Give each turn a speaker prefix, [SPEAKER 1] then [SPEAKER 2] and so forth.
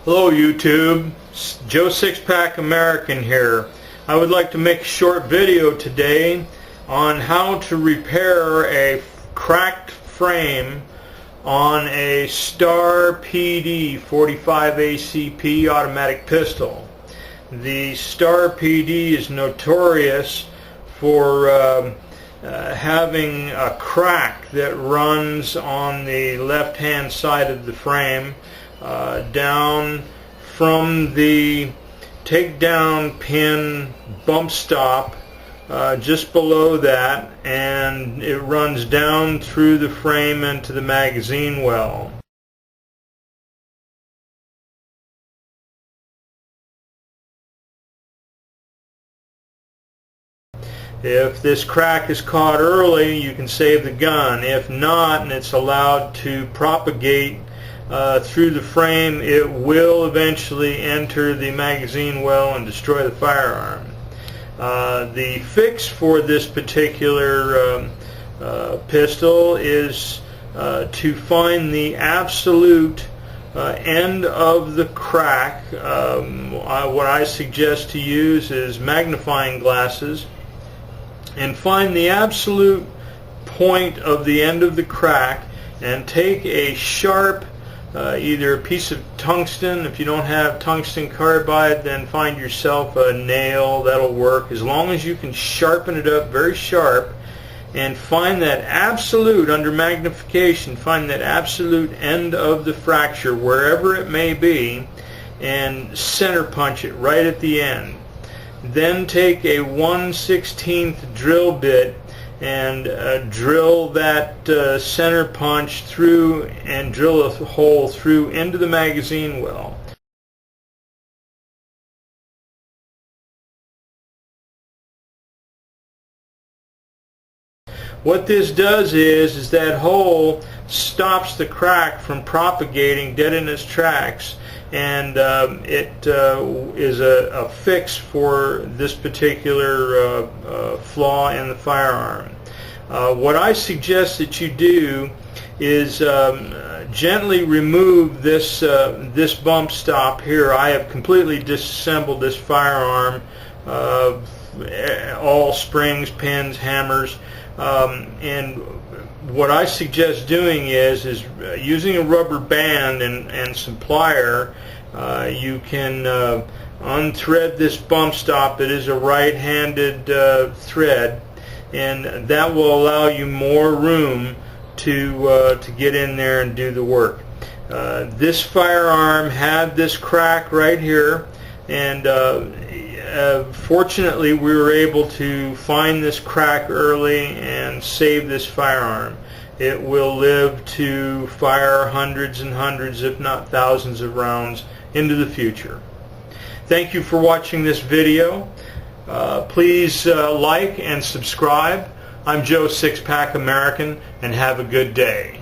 [SPEAKER 1] Hello YouTube, JoeSixPackAmerican here. I would like to make a short video today on how to repair a cracked frame on a Star PD 45 ACP automatic pistol. The Star PD is notorious for having a crack that runs on the left hand side of the frame down from the takedown pin bump stop just below that, and it runs down through the frame into the magazine well. If this crack is caught early, you can save the gun. If not, and it's allowed to propagate through the frame, it will eventually enter the magazine well and destroy the firearm. The fix for this particular pistol is to find the absolute end of the crack. What I suggest to use is magnifying glasses and find the absolute point of the end of the crack and take a sharp either a piece of tungsten. If you don't have tungsten carbide, then find yourself a nail. That'll work, as long as you can sharpen it up very sharp and find that absolute, under magnification, find that absolute end of the fracture wherever it may be and center punch it right at the end. Then take a 1/16 drill bit and drill that center punch through and drill a hole through into the magazine well. What this does is that hole stops the crack from propagating dead in its tracks, and it is a fix for this particular flaw in the firearm. What I suggest that you do is gently remove this this bump stop here. I have completely disassembled this firearm, all springs, pins, hammers, and what I suggest doing is using a rubber band and some plier. You can unthread this bump stop. It is a right-handed thread, and that will allow you more room to get in there and do the work. This firearm had this crack right here, and fortunately we were able to find this crack early and save this firearm. It will live to fire hundreds and hundreds, if not thousands, of rounds into the future. Thank you for watching this video. Please like and subscribe. I'm JoeSixPackAmerican, and have a good day.